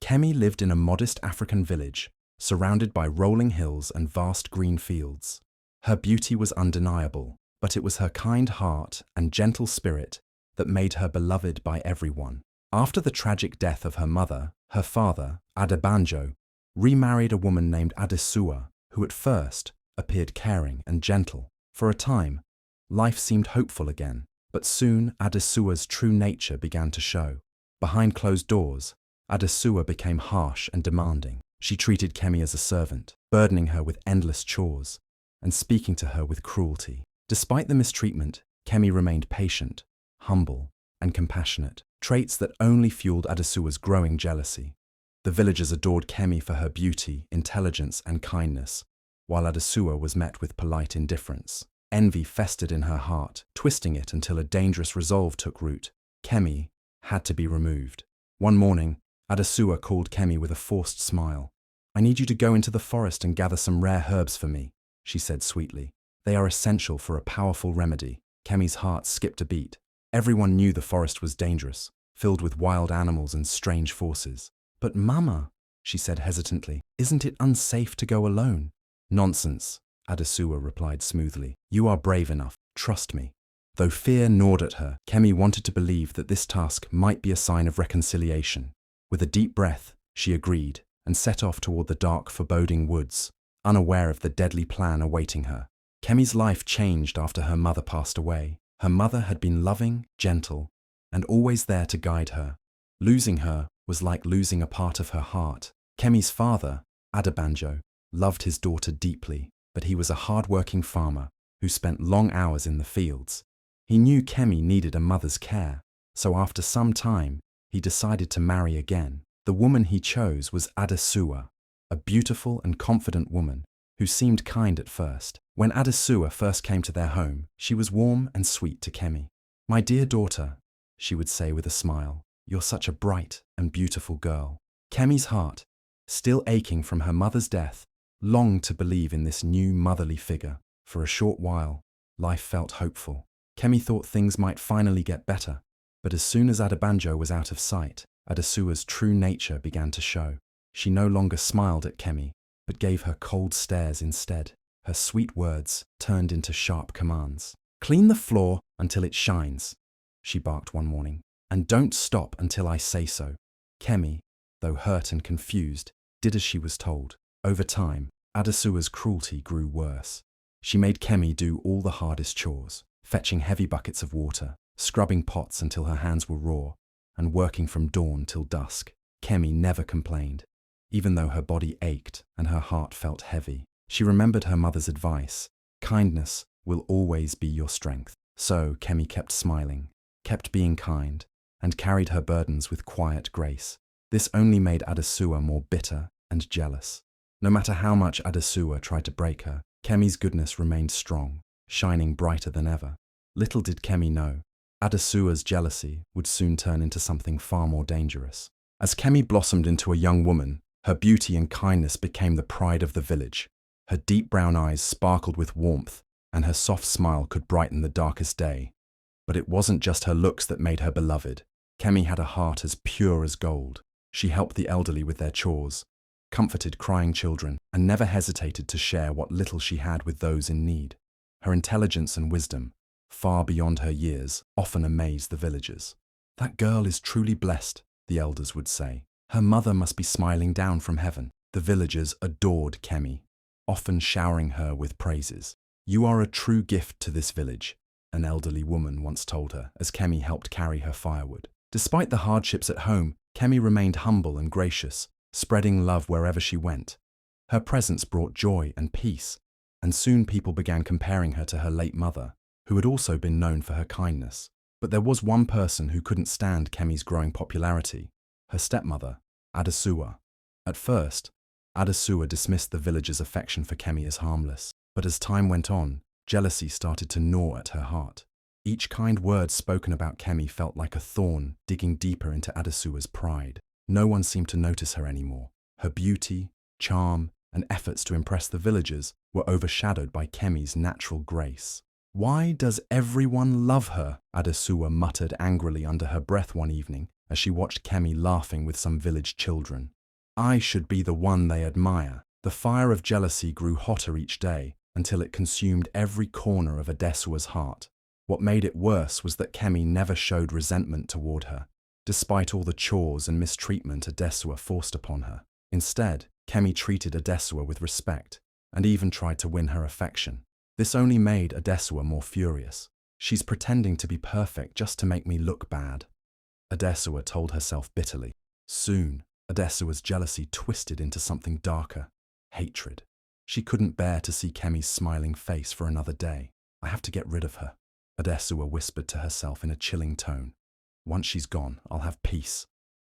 Kemi lived in a modest African village, surrounded by rolling hills and vast green fields. Her beauty was undeniable, but it was her kind heart and gentle spirit that made her beloved by everyone. After the tragic death of her mother, her father, Adabanjo, remarried a woman named Adisua, who at first appeared caring and gentle. For a time, life seemed hopeful again, but soon Adisua's true nature began to show. Behind closed doors, Adisua became harsh and demanding. She treated Kemi as a servant, burdening her with endless chores and speaking to her with cruelty. Despite the mistreatment, Kemi remained patient, humble, and compassionate, traits that only fueled Adisua's growing jealousy. The villagers adored Kemi for her beauty, intelligence, and kindness, while Adisua was met with polite indifference. Envy festered in her heart, twisting it until a dangerous resolve took root. Kemi had to be removed. One morning, Adisua called Kemi with a forced smile. "I need you to go into the forest and gather some rare herbs for me," she said sweetly. "They are essential for a powerful remedy." Kemi's heart skipped a beat. Everyone knew the forest was dangerous, filled with wild animals and strange forces. "But Mama," she said hesitantly, "isn't it unsafe to go alone?" "Nonsense," Adisua replied smoothly. "You are brave enough, trust me." Though fear gnawed at her, Kemi wanted to believe that this task might be a sign of reconciliation. With a deep breath, she agreed and set off toward the dark, foreboding woods, unaware of the deadly plan awaiting her. Kemi's life changed after her mother passed away. Her mother had been loving, gentle, and always there to guide her. Losing her was like losing a part of her heart. Kemi's father, Adabanjo, loved his daughter deeply, but he was a hard-working farmer who spent long hours in the fields. He knew Kemi needed a mother's care, so after some time, he decided to marry again. The woman he chose was Adisua, a beautiful and confident woman who seemed kind at first. When Adisua first came to their home, she was warm and sweet to Kemi. "My dear daughter," she would say with a smile, "you're such a bright and beautiful girl." Kemi's heart, still aching from her mother's death, longed to believe in this new motherly figure. For a short while, life felt hopeful. Kemi thought things might finally get better, but as soon as Adabanjo was out of sight, Adisua's true nature began to show. She no longer smiled at Kemi, but gave her cold stares instead. Her sweet words turned into sharp commands. "Clean the floor until it shines," she barked one morning, "and don't stop until I say so." Kemi, though hurt and confused, did as she was told. Over time, Adisua's cruelty grew worse. She made Kemi do all the hardest chores, fetching heavy buckets of water, scrubbing pots until her hands were raw, and working from dawn till dusk. Kemi never complained, even though her body ached and her heart felt heavy. She remembered her mother's advice: kindness will always be your strength. So Kemi kept smiling, kept being kind, and carried her burdens with quiet grace. This only made Adisua more bitter and jealous. No matter how much Adisua tried to break her, Kemi's goodness remained strong, shining brighter than ever. Little did Kemi know, Adisua's jealousy would soon turn into something far more dangerous. As Kemi blossomed into a young woman, her beauty and kindness became the pride of the village. Her deep brown eyes sparkled with warmth, and her soft smile could brighten the darkest day. But it wasn't just her looks that made her beloved. Kemi had a heart as pure as gold. She helped the elderly with their chores, comforted crying children, and never hesitated to share what little she had with those in need. Her intelligence and wisdom, far beyond her years, often amazed the villagers. "That girl is truly blessed," the elders would say. "Her mother must be smiling down from heaven." The villagers adored Kemi, often showering her with praises. "You are a true gift to this village," an elderly woman once told her as Kemi helped carry her firewood. Despite the hardships at home, Kemi remained humble and gracious, spreading love wherever she went. Her presence brought joy and peace, and soon people began comparing her to her late mother, who had also been known for her kindness. But there was one person who couldn't stand Kemi's growing popularity: her stepmother, Adisua. At first, Adisua dismissed the villagers' affection for Kemi as harmless, but as time went on, jealousy started to gnaw at her heart. Each kind word spoken about Kemi felt like a thorn digging deeper into Adisua's pride. No one seemed to notice her anymore. Her beauty, charm, and efforts to impress the villagers were overshadowed by Kemi's natural grace. "Why does everyone love her?" Adisua muttered angrily under her breath one evening as she watched Kemi laughing with some village children. I should be the one they admire. The fire of jealousy grew hotter each day until it consumed every corner of Adisua's heart. What made it worse was that Kemi never showed resentment toward her, despite all the chores and mistreatment Adisua forced upon her. Instead, Kemi treated Adisua with respect and even tried to win her affection. This only made Adisua more furious. She's pretending to be perfect just to make me look bad, Adisua told herself bitterly. Soon, Adisua's jealousy twisted into something darker, hatred. She couldn't bear to see Kemi's smiling face for another day. I have to get rid of her, Adisua whispered to herself in a chilling tone. Once she's gone, I'll have peace.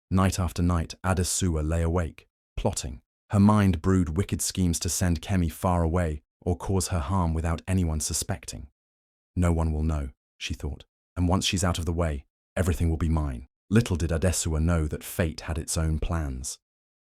Night after night, Adisua lay awake, plotting. Her mind brewed wicked schemes to send Kemi far away or cause her harm without anyone suspecting. No one will know, she thought, and once she's out of the way, everything will be mine. Little did Adisua know that fate had its own plans,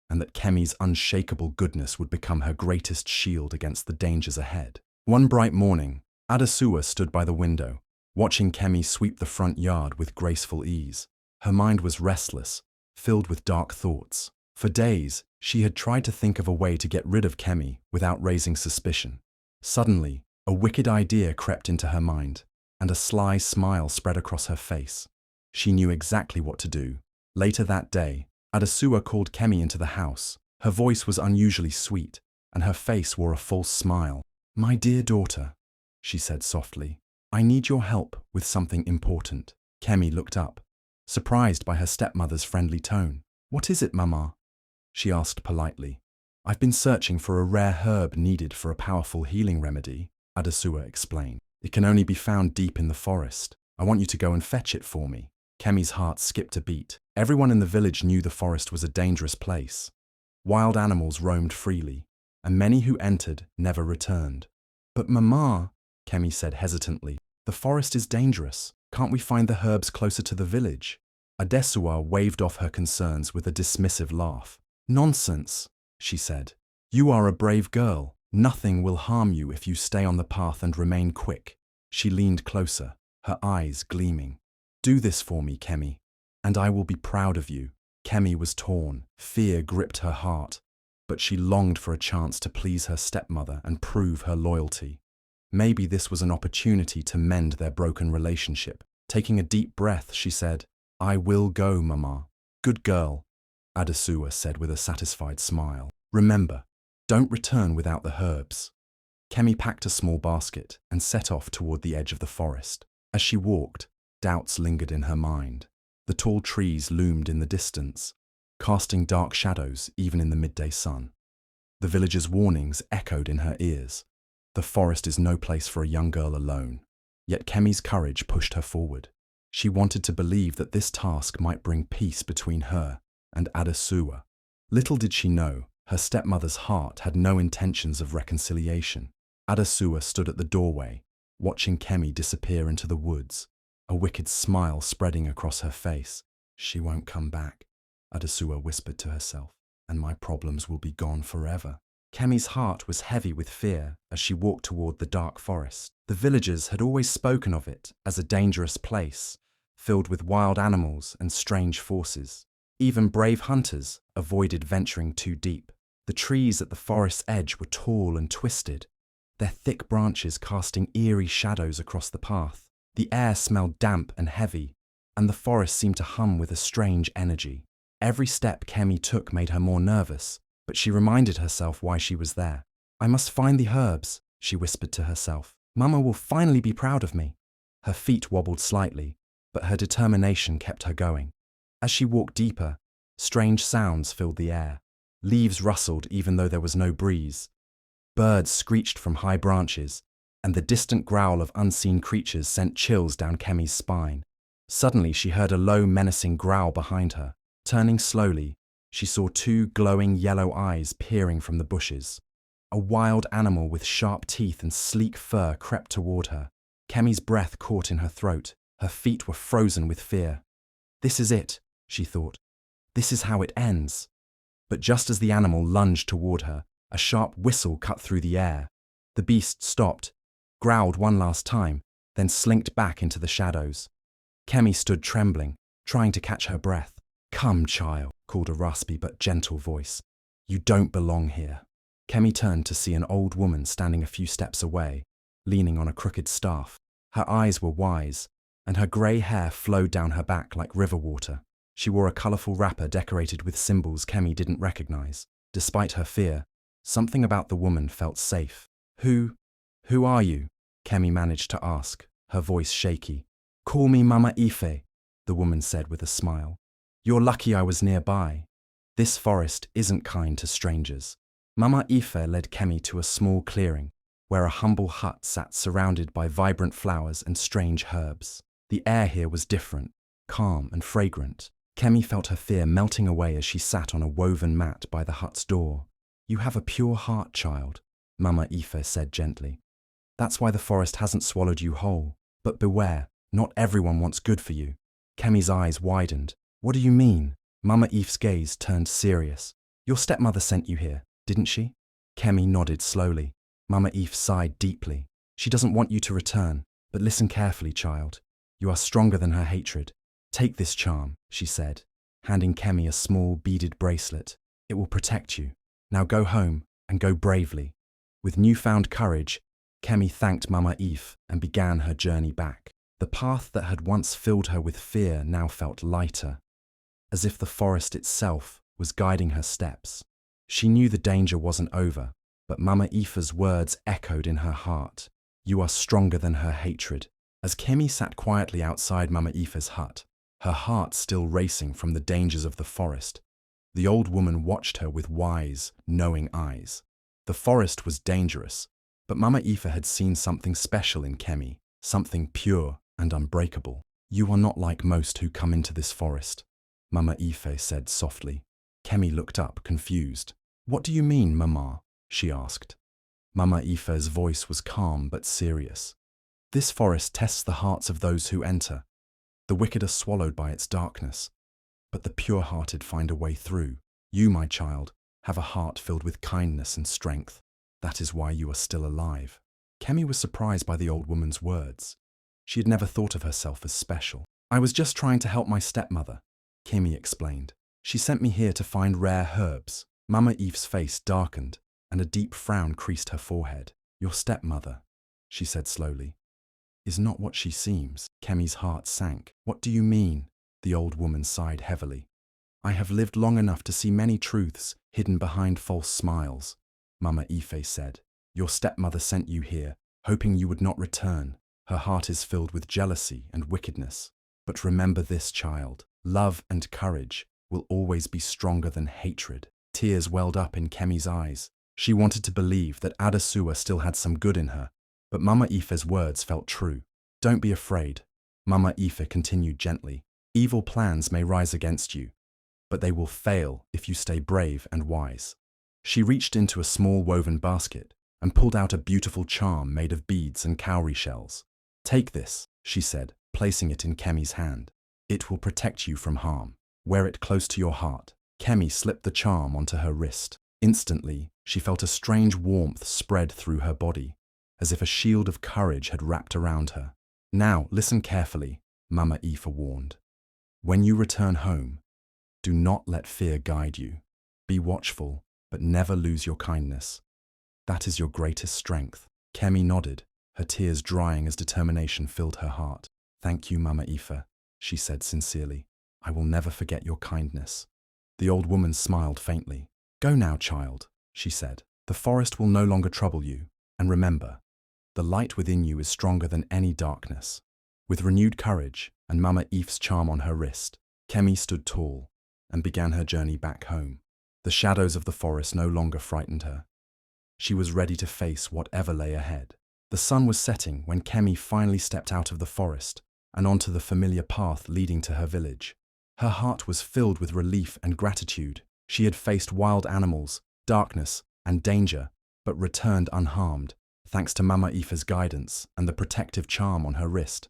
and that Kemi's unshakable goodness would become her greatest shield against the dangers ahead. One bright morning, Adisua stood by the window, watching Kemi sweep the front yard with graceful ease. Her mind was restless, filled with dark thoughts. For days, she had tried to think of a way to get rid of Kemi without raising suspicion. Suddenly, a wicked idea crept into her mind, and a sly smile spread across her face. She knew exactly what to do. Later that day, Adisua called Kemi into the house. Her voice was unusually sweet, and her face wore a false smile. "My dear daughter," she said softly, "I need your help with something important." Kemi looked up, surprised by her stepmother's friendly tone. "What is it, Mama?" she asked politely. "I've been searching for a rare herb needed for a powerful healing remedy," Adisua explained. "It can only be found deep in the forest. I want you to go and fetch it for me." Kemi's heart skipped a beat. Everyone in the village knew the forest was a dangerous place. Wild animals roamed freely, and many who entered never returned. "But Mama," Kemi said hesitantly, "the forest is dangerous. Can't we find the herbs closer to the village?" Adisua waved off her concerns with a dismissive laugh. "Nonsense," she said. "You are a brave girl. Nothing will harm you if you stay on the path and remain quick." She leaned closer, her eyes gleaming. "Do this for me, Kemi, and I will be proud of you." Kemi was torn. Fear gripped her heart, but she longed for a chance to please her stepmother and prove her loyalty. Maybe this was an opportunity to mend their broken relationship. Taking a deep breath, she said, "I will go, Mama." "Good girl," Adisua said with a satisfied smile. "Remember, don't return without the herbs." Kemi packed a small basket and set off toward the edge of the forest. As she walked, doubts lingered in her mind. The tall trees loomed in the distance, casting dark shadows even in the midday sun. The villagers' warnings echoed in her ears. The forest is no place for a young girl alone. Yet Kemi's courage pushed her forward. She wanted to believe that this task might bring peace between her and Adisua. Little did she know, her stepmother's heart had no intentions of reconciliation. Adisua stood at the doorway, watching Kemi disappear into the woods, a wicked smile spreading across her face. "She won't come back," Adisua whispered to herself, "and my problems will be gone forever." Kemi's heart was heavy with fear as she walked toward the dark forest. The villagers had always spoken of it as a dangerous place, filled with wild animals and strange forces. Even brave hunters avoided venturing too deep. The trees at the forest's edge were tall and twisted, their thick branches casting eerie shadows across the path. The air smelled damp and heavy, and the forest seemed to hum with a strange energy. Every step Kemi took made her more nervous, but she reminded herself why she was there. "I must find the herbs," she whispered to herself. "Mama will finally be proud of me." Her feet wobbled slightly, but her determination kept her going. As she walked deeper, strange sounds filled the air. Leaves rustled even though there was no breeze. Birds screeched from high branches, and the distant growl of unseen creatures sent chills down Kemi's spine. Suddenly she heard a low, menacing growl behind her. Turning slowly, she saw two glowing yellow eyes peering from the bushes. A wild animal with sharp teeth and sleek fur crept toward her. Kemi's breath caught in her throat. Her feet were frozen with fear. "This is it," she thought. "This is how it ends." But just as the animal lunged toward her, a sharp whistle cut through the air. The beast stopped, growled one last time, then slinked back into the shadows. Kemi stood trembling, trying to catch her breath. "Come, child," called a raspy but gentle voice. "You don't belong here." Kemi turned to see an old woman standing a few steps away, leaning on a crooked staff. Her eyes were wise, and her grey hair flowed down her back like river water. She wore a colourful wrapper decorated with symbols Kemi didn't recognise. Despite her fear, something about the woman felt safe. Who are you?" Kemi managed to ask, her voice shaky. "Call me Mama Epha," the woman said with a smile. "You're lucky I was nearby. This forest isn't kind to strangers." Mama Epha led Kemi to a small clearing, where a humble hut sat surrounded by vibrant flowers and strange herbs. The air here was different, calm and fragrant. Kemi felt her fear melting away as she sat on a woven mat by the hut's door. "You have a pure heart, child," Mama Epha said gently. "That's why the forest hasn't swallowed you whole. But beware, not everyone wants good for you." Kemi's eyes widened. "What do you mean?" Mama Eve's gaze turned serious. "Your stepmother sent you here, didn't she?" Kemi nodded slowly. Mama Eve sighed deeply. "She doesn't want you to return, but listen carefully, child. You are stronger than her hatred. Take this charm," she said, handing Kemi a small beaded bracelet. "It will protect you. Now go home and go bravely." With newfound courage, Kemi thanked Mama Eve and began her journey back. The path that had once filled her with fear now felt lighter, as if the forest itself was guiding her steps. She knew the danger wasn't over, but Mama Epha's words echoed in her heart. "You are stronger than her hatred." As Kemi sat quietly outside Mama Epha's hut, her heart still racing from the dangers of the forest, the old woman watched her with wise, knowing eyes. The forest was dangerous, but Mama Epha had seen something special in Kemi, something pure and unbreakable. "You are not like most who come into this forest," Mama Epha said softly. Kemi looked up, confused. "What do you mean, Mama?" she asked. Mama Epha's voice was calm but serious. "This forest tests the hearts of those who enter. The wicked are swallowed by its darkness, but the pure-hearted find a way through. You, my child, have a heart filled with kindness and strength. That is why you are still alive." Kemi was surprised by the old woman's words. She had never thought of herself as special. "I was just trying to help my stepmother," Kemi explained. "She sent me here to find rare herbs." Mama Eve's face darkened, and a deep frown creased her forehead. "Your stepmother," she said slowly, "is not what she seems." Kemi's heart sank. "What do you mean?" The old woman sighed heavily. "I have lived long enough to see many truths hidden behind false smiles," Mama Epha said. "Your stepmother sent you here, hoping you would not return. Her heart is filled with jealousy and wickedness. But remember this, child. Love and courage will always be stronger than hatred." Tears welled up in Kemi's eyes. She wanted to believe that Adisua still had some good in her, but Mama Epha's words felt true. "Don't be afraid," Mama Epha continued gently. "Evil plans may rise against you, but they will fail if you stay brave and wise." She reached into a small woven basket and pulled out a beautiful charm made of beads and cowrie shells. "Take this," she said, placing it in Kemi's hand. "It will protect you from harm. Wear it close to your heart." Kemi slipped the charm onto her wrist. Instantly, she felt a strange warmth spread through her body, as if a shield of courage had wrapped around her. "Now, listen carefully," Mama Epha warned. "When you return home, do not let fear guide you. Be watchful, but never lose your kindness. That is your greatest strength." Kemi nodded, her tears drying as determination filled her heart. "Thank you, Mama Epha," she said sincerely. "I will never forget your kindness." The old woman smiled faintly. "Go now, child," she said. "The forest will no longer trouble you, and remember, the light within you is stronger than any darkness." With renewed courage and Mama Eve's charm on her wrist, Kemi stood tall and began her journey back home. The shadows of the forest no longer frightened her. She was ready to face whatever lay ahead. The sun was setting when Kemi finally stepped out of the forest and onto the familiar path leading to her village. Her heart was filled with relief and gratitude. She had faced wild animals, darkness, and danger, but returned unharmed, thanks to Mama Epha's guidance and the protective charm on her wrist.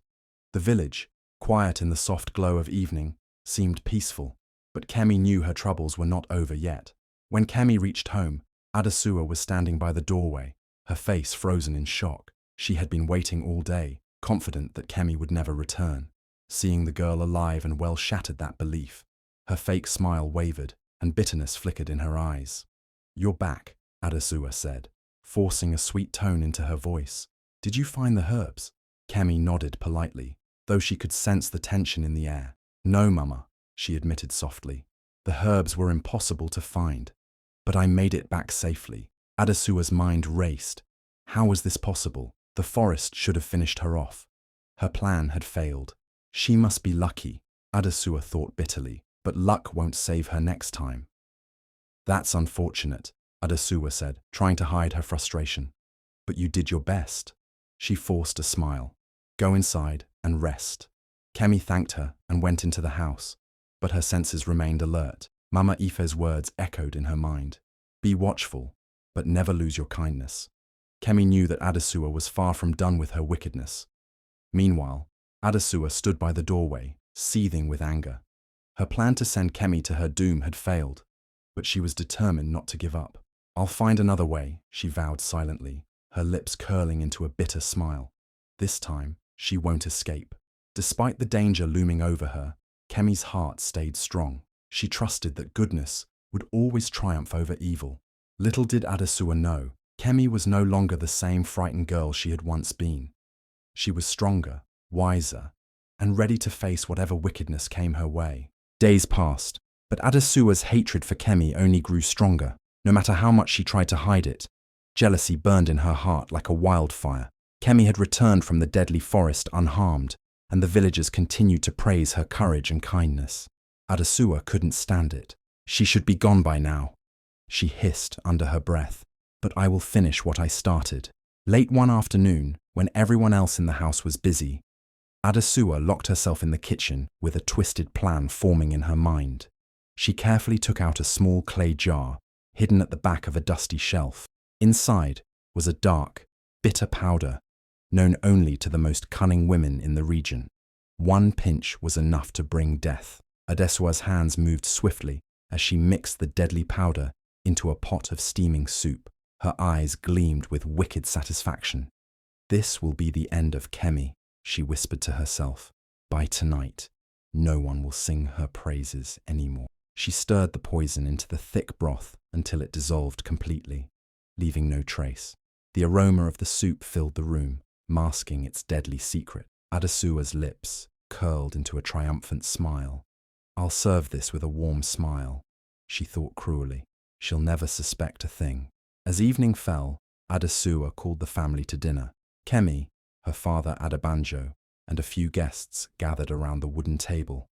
The village, quiet in the soft glow of evening, seemed peaceful, but Kemi knew her troubles were not over yet. When Kemi reached home, Adisua was standing by the doorway, her face frozen in shock. She had been waiting all day, confident that Kemi would never return. Seeing the girl alive and well shattered that belief. Her fake smile wavered, and bitterness flickered in her eyes. "You're back," Adisua said, forcing a sweet tone into her voice. "Did you find the herbs?" Kemi nodded politely, though she could sense the tension in the air. "No, Mama," she admitted softly. "The herbs were impossible to find. But I made it back safely." Adisua's mind raced. How was this possible? The forest should have finished her off. Her plan had failed. She must be lucky, Adisua thought bitterly, but luck won't save her next time. "That's unfortunate," Adisua said, trying to hide her frustration. "But you did your best." She forced a smile. "Go inside and rest." Kemi thanked her and went into the house, but her senses remained alert. Mama Epha's words echoed in her mind. "Be watchful, but never lose your kindness." Kemi knew that Adisua was far from done with her wickedness. Meanwhile, Adisua stood by the doorway, seething with anger. Her plan to send Kemi to her doom had failed, but she was determined not to give up. "I'll find another way," she vowed silently, her lips curling into a bitter smile. This time, she won't escape. Despite the danger looming over her, Kemi's heart stayed strong. She trusted that goodness would always triumph over evil. Little did Adisua know, Kemi was no longer the same frightened girl she had once been. She was stronger, wiser, and ready to face whatever wickedness came her way. Days passed, but Adisua's hatred for Kemi only grew stronger. No matter how much she tried to hide it, jealousy burned in her heart like a wildfire. Kemi had returned from the deadly forest unharmed, and the villagers continued to praise her courage and kindness. Adisua couldn't stand it. "She should be gone by now," she hissed under her breath. "But I will finish what I started." Late one afternoon, when everyone else in the house was busy, Adisua locked herself in the kitchen with a twisted plan forming in her mind. She carefully took out a small clay jar, hidden at the back of a dusty shelf. Inside was a dark, bitter powder, known only to the most cunning women in the region. One pinch was enough to bring death. Adisua's hands moved swiftly as she mixed the deadly powder into a pot of steaming soup. Her eyes gleamed with wicked satisfaction. "This will be the end of Kemi," she whispered to herself. "By tonight, no one will sing her praises anymore." She stirred the poison into the thick broth until it dissolved completely, leaving no trace. The aroma of the soup filled the room, masking its deadly secret. Adisua's lips curled into a triumphant smile. "I'll serve this with a warm smile," she thought cruelly. "She'll never suspect a thing." As evening fell, Adisua called the family to dinner. Kemi, her father Adabanjo, and a few guests gathered around the wooden table.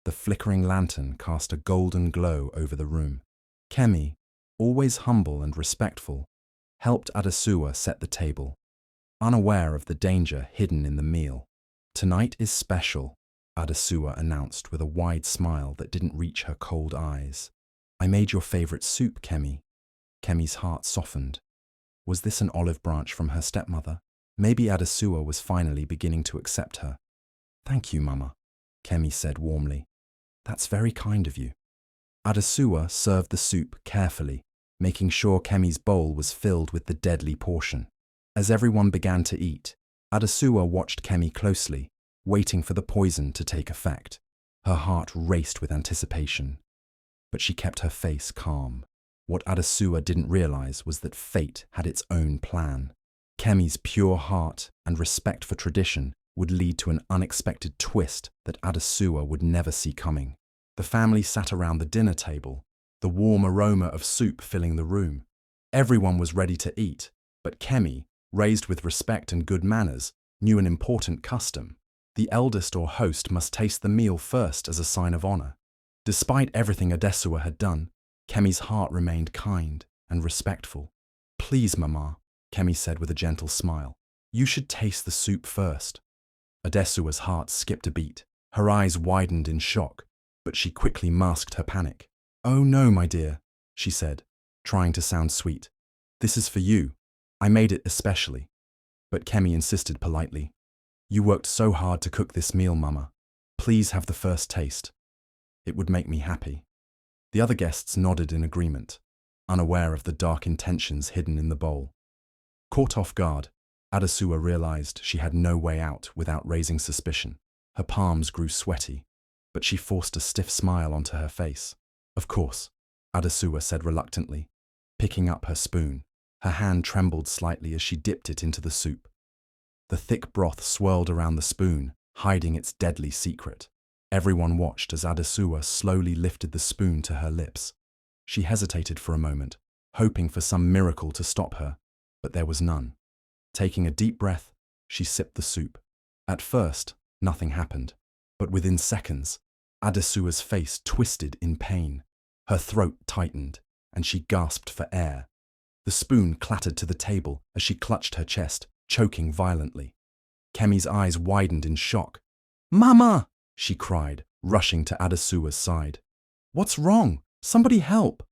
The flickering lantern cast a golden glow over the room. Kemi, always humble and respectful, helped Adisua set the table, unaware of the danger hidden in the meal. "Tonight is special," Adisua announced with a wide smile that didn't reach her cold eyes. "I made your favorite soup, Kemi." Kemi's heart softened. Was this an olive branch from her stepmother? Maybe Adisua was finally beginning to accept her. "Thank you, Mama," Kemi said warmly. "That's very kind of you." Adisua served the soup carefully, making sure Kemi's bowl was filled with the deadly portion. As everyone began to eat, Adisua watched Kemi closely, waiting for the poison to take effect. Her heart raced with anticipation, but she kept her face calm. What Adisua didn't realize was that fate had its own plan. Kemi's pure heart and respect for tradition would lead to an unexpected twist that Adisua would never see coming. The family sat around the dinner table, the warm aroma of soup filling the room. Everyone was ready to eat, but Kemi, raised with respect and good manners, knew an important custom. The eldest or host must taste the meal first as a sign of honor. Despite everything Adisua had done, Kemi's heart remained kind and respectful. "Please, Mama," Kemi said with a gentle smile. "You should taste the soup first." Adisua's heart skipped a beat. Her eyes widened in shock, but she quickly masked her panic. "Oh no, my dear," she said, trying to sound sweet. "This is for you. I made it especially." But Kemi insisted politely. "You worked so hard to cook this meal, Mama. Please have the first taste. It would make me happy." The other guests nodded in agreement, unaware of the dark intentions hidden in the bowl. Caught off guard, Adisua realized she had no way out without raising suspicion. Her palms grew sweaty. but she forced a stiff smile onto her face. "Of course," Adisua said reluctantly, picking up her spoon. Her hand trembled slightly as she dipped it into the soup. The thick broth swirled around the spoon, hiding its deadly secret. Everyone watched as Adisua slowly lifted the spoon to her lips. She hesitated for a moment, hoping for some miracle to stop her, but there was none. Taking a deep breath, she sipped the soup. At first, nothing happened, but within seconds, Adisua's face twisted in pain. Her throat tightened, and she gasped for air. The spoon clattered to the table as she clutched her chest, choking violently. Kemi's eyes widened in shock. "Mama!" she cried, rushing to Adisua's side. "What's wrong? Somebody help!"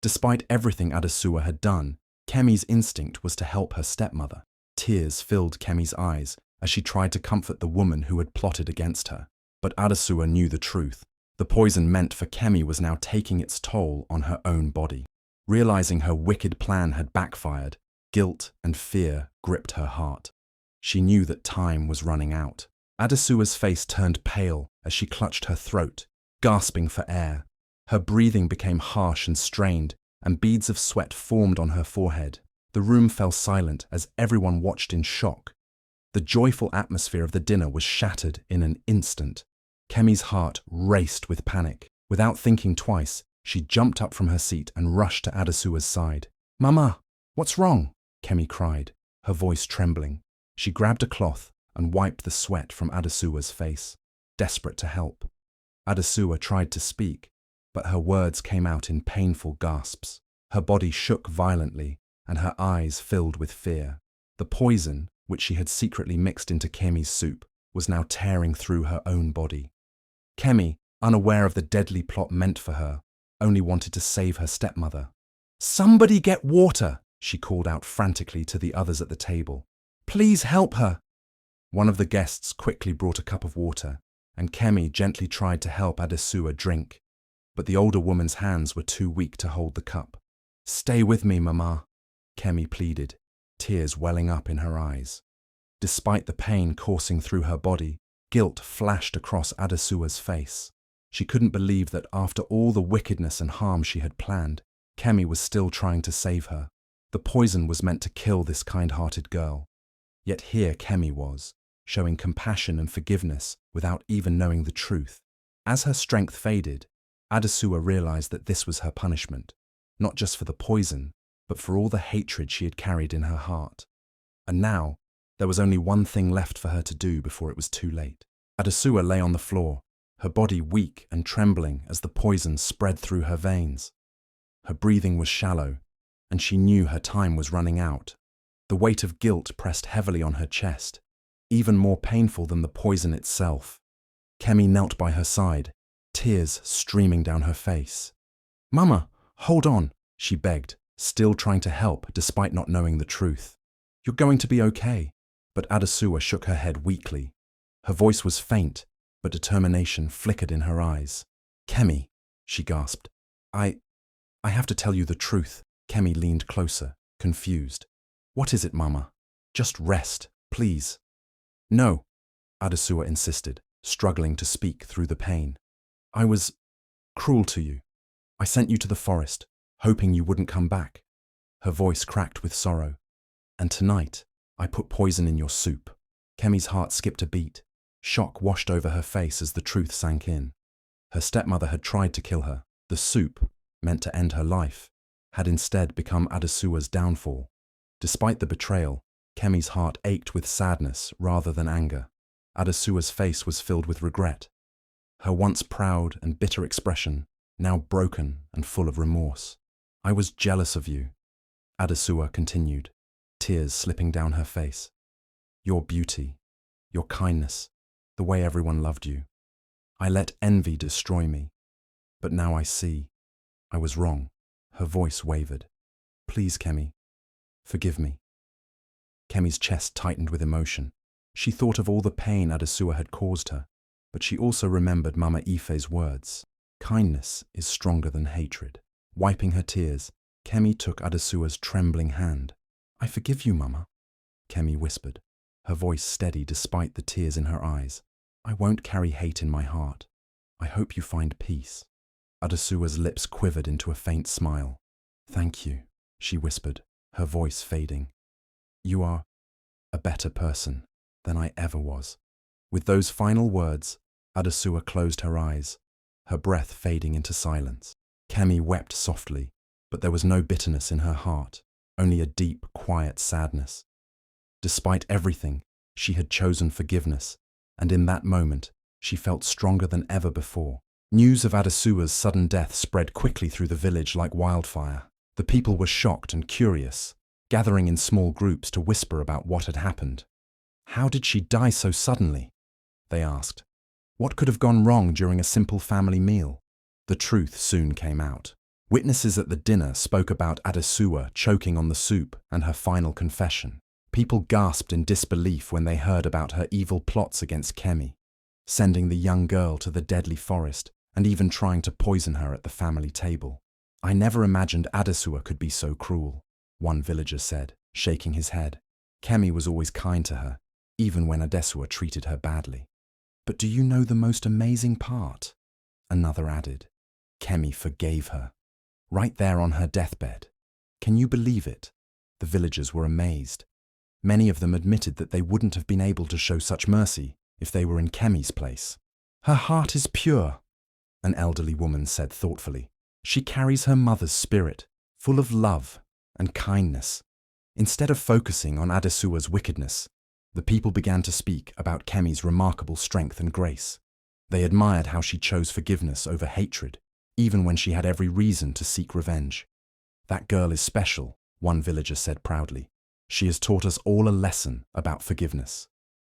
Despite everything Adisua had done, Kemi's instinct was to help her stepmother. Tears filled Kemi's eyes as she tried to comfort the woman who had plotted against her. But Adisua knew the truth. The poison meant for Kemi was now taking its toll on her own body. Realizing her wicked plan had backfired, guilt and fear gripped her heart. She knew that time was running out. Adisua's face turned pale as she clutched her throat, gasping for air. Her breathing became harsh and strained, and beads of sweat formed on her forehead. The room fell silent as everyone watched in shock. The joyful atmosphere of the dinner was shattered in an instant. Kemi's heart raced with panic. Without thinking twice, she jumped up from her seat and rushed to Adisua's side. "Mama, what's wrong?" Kemi cried, her voice trembling. She grabbed a cloth and wiped the sweat from Adisua's face, desperate to help. Adisua tried to speak, but her words came out in painful gasps. Her body shook violently, and her eyes filled with fear. The poison, which she had secretly mixed into Kemi's soup, was now tearing through her own body. Kemi, unaware of the deadly plot meant for her, only wanted to save her stepmother. "Somebody get water!" she called out frantically to the others at the table. "Please help her!" One of the guests quickly brought a cup of water, and Kemi gently tried to help Adisua drink. But the older woman's hands were too weak to hold the cup. "Stay with me, Mama," Kemi pleaded, tears welling up in her eyes. Despite the pain coursing through her body, guilt flashed across Adisua's face. She couldn't believe that after all the wickedness and harm she had planned, Kemi was still trying to save her. The poison was meant to kill this kind-hearted girl. Yet here Kemi was, showing compassion and forgiveness without even knowing the truth. As her strength faded, Adisua realized that this was her punishment, not just for the poison, but for all the hatred she had carried in her heart. And now, there was only one thing left for her to do before it was too late. Adisua lay on the floor, her body weak and trembling as the poison spread through her veins. Her breathing was shallow, and she knew her time was running out. The weight of guilt pressed heavily on her chest, even more painful than the poison itself. Kemi knelt by her side, tears streaming down her face. "Mama, hold on," she begged, still trying to help despite not knowing the truth. "You're going to be okay." But Adisua shook her head weakly. Her voice was faint, but determination flickered in her eyes. "Kemi," she gasped. I have to tell you the truth." Kemi leaned closer, confused. "What is it, Mama? Just rest, please." "No," Adisua insisted, struggling to speak through the pain. "I was cruel to you. I sent you to the forest, hoping you wouldn't come back." Her voice cracked with sorrow. "And tonight, I put poison in your soup." Kemi's heart skipped a beat. Shock washed over her face as the truth sank in. Her stepmother had tried to kill her. The soup, meant to end her life, had instead become Adisua's downfall. Despite the betrayal, Kemi's heart ached with sadness rather than anger. Adisua's face was filled with regret. Her once proud and bitter expression, now broken and full of remorse. "I was jealous of you," Adisua continued, tears slipping down her face. "Your beauty, your kindness, the way everyone loved you. I let envy destroy me. But now I see, I was wrong." Her voice wavered. "Please, Kemi, forgive me." Kemi's chest tightened with emotion. She thought of all the pain Adisua had caused her, but she also remembered Mama Ife's words. Kindness is stronger than hatred. Wiping her tears, Kemi took Adisua's trembling hand. "I forgive you, Mama," Kemi whispered, her voice steady despite the tears in her eyes. "I won't carry hate in my heart." I hope you find peace." Adisua's lips quivered into a faint smile. "Thank you," she whispered, her voice fading. "You are a better person than I ever was." With those final words, Adisua closed her eyes, her breath fading into silence. Kemi wept softly, but there was no bitterness in her heart, only a deep, quiet sadness. Despite everything, she had chosen forgiveness, and in that moment, she felt stronger than ever before. News of Adisua's sudden death spread quickly through the village like wildfire. The people were shocked and curious, gathering in small groups to whisper about what had happened. "How did she die so suddenly?" they asked. "What could have gone wrong during a simple family meal?" The truth soon came out. Witnesses at the dinner spoke about Adisua choking on the soup and her final confession. People gasped in disbelief when they heard about her evil plots against Kemi, sending the young girl to the deadly forest and even trying to poison her at the family table. "I never imagined Adisua could be so cruel," one villager said, shaking his head. "Kemi was always kind to her, even when Adisua treated her badly." "But do you know the most amazing part?" another added. "Kemi forgave her, right there on her deathbed. Can you believe it?" The villagers were amazed. Many of them admitted that they wouldn't have been able to show such mercy if they were in Kemi's place. "Her heart is pure," an elderly woman said thoughtfully. "She carries her mother's spirit, full of love and kindness." Instead of focusing on Adisua's wickedness, the people began to speak about Kemi's remarkable strength and grace. They admired how she chose forgiveness over hatred, even when she had every reason to seek revenge. "That girl is special," one villager said proudly. "She has taught us all a lesson about forgiveness."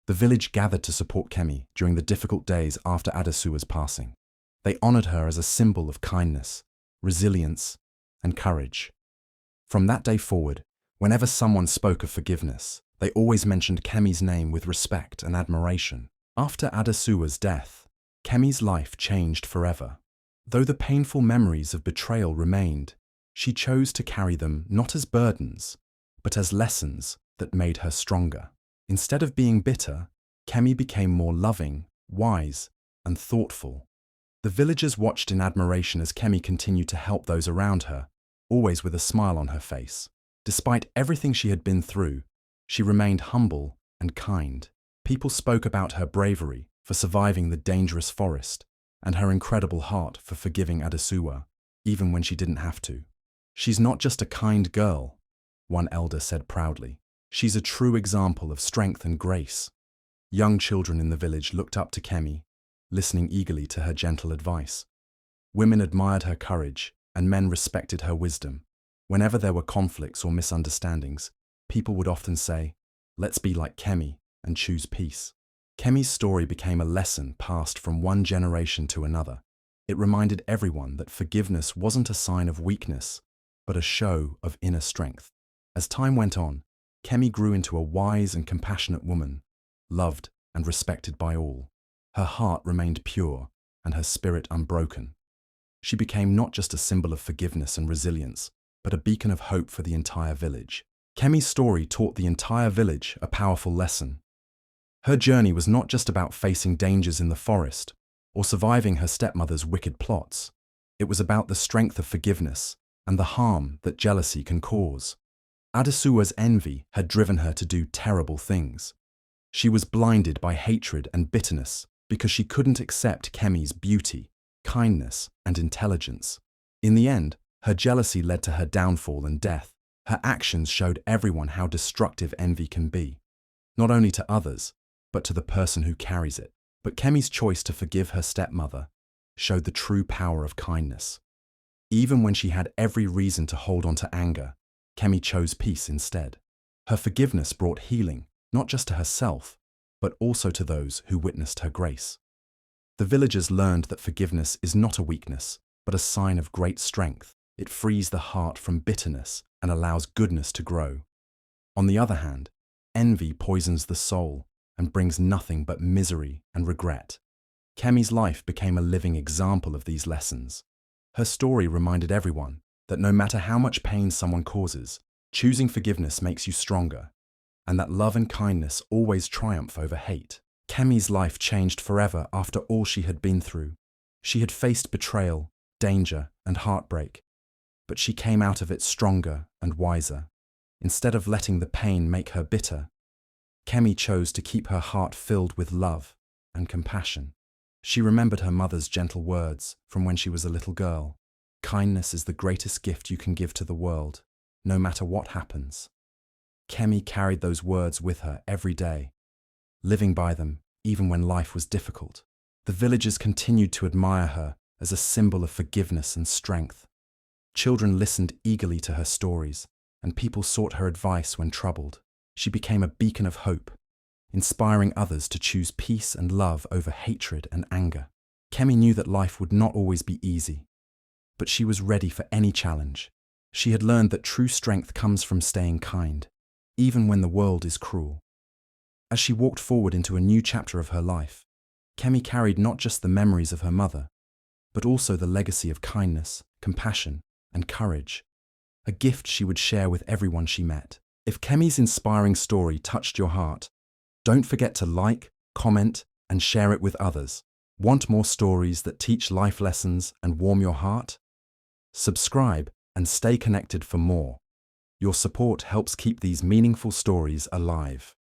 The village gathered to support Kemi during the difficult days after Adisua's passing. They honored her as a symbol of kindness, resilience, and courage. From that day forward, whenever someone spoke of forgiveness, they always mentioned Kemi's name with respect and admiration. After Adisua's death, Kemi's life changed forever. Though the painful memories of betrayal remained, she chose to carry them not as burdens, but as lessons that made her stronger. Instead of being bitter, Kemi became more loving, wise, and thoughtful. The villagers watched in admiration as Kemi continued to help those around her, always with a smile on her face. Despite everything she had been through, she remained humble and kind. People spoke about her bravery for surviving the dangerous forest and her incredible heart for forgiving Adisua, even when she didn't have to. "She's not just a kind girl," one elder said proudly. "She's a true example of strength and grace." Young children in the village looked up to Kemi, listening eagerly to her gentle advice. Women admired her courage, and men respected her wisdom. Whenever there were conflicts or misunderstandings, people would often say, "Let's be like Kemi and choose peace." Kemi's story became a lesson passed from one generation to another. It reminded everyone that forgiveness wasn't a sign of weakness, but a show of inner strength. As time went on, Kemi grew into a wise and compassionate woman, loved and respected by all. Her heart remained pure and her spirit unbroken. She became not just a symbol of forgiveness and resilience, but a beacon of hope for the entire village. Kemi's story taught the entire village a powerful lesson. Her journey was not just about facing dangers in the forest or surviving her stepmother's wicked plots. It was about the strength of forgiveness and the harm that jealousy can cause. Adisua's envy had driven her to do terrible things. She was blinded by hatred and bitterness because she couldn't accept Kemi's beauty, kindness, and intelligence. In the end, her jealousy led to her downfall and death. Her actions showed everyone how destructive envy can be, not only to others, but to the person who carries it. But Kemi's choice to forgive her stepmother showed the true power of kindness. Even when she had every reason to hold on to anger, Kemi chose peace instead. Her forgiveness brought healing, not just to herself, but also to those who witnessed her grace. The villagers learned that forgiveness is not a weakness, but a sign of great strength. It frees the heart from bitterness and allows goodness to grow. On the other hand, envy poisons the soul and brings nothing but misery and regret. Kemi's life became a living example of these lessons. Her story reminded everyone that no matter how much pain someone causes, choosing forgiveness makes you stronger, and that love and kindness always triumph over hate. Kemi's life changed forever after all she had been through. She had faced betrayal, danger, and heartbreak, but she came out of it stronger and wiser. Instead of letting the pain make her bitter, Kemi chose to keep her heart filled with love and compassion. She remembered her mother's gentle words from when she was a little girl. Kindness is the greatest gift you can give to the world, no matter what happens. Kemi carried those words with her every day, living by them even when life was difficult. The villagers continued to admire her as a symbol of forgiveness and strength. Children listened eagerly to her stories, and people sought her advice when troubled. She became a beacon of hope, inspiring others to choose peace and love over hatred and anger. Kemi knew that life would not always be easy, but she was ready for any challenge. She had learned that true strength comes from staying kind, even when the world is cruel. As she walked forward into a new chapter of her life, Kemi carried not just the memories of her mother, but also the legacy of kindness, compassion, and courage, a gift she would share with everyone she met. If Kemi's inspiring story touched your heart, don't forget to like, comment, and share it with others. Want more stories that teach life lessons and warm your heart? Subscribe and stay connected for more. Your support helps keep these meaningful stories alive.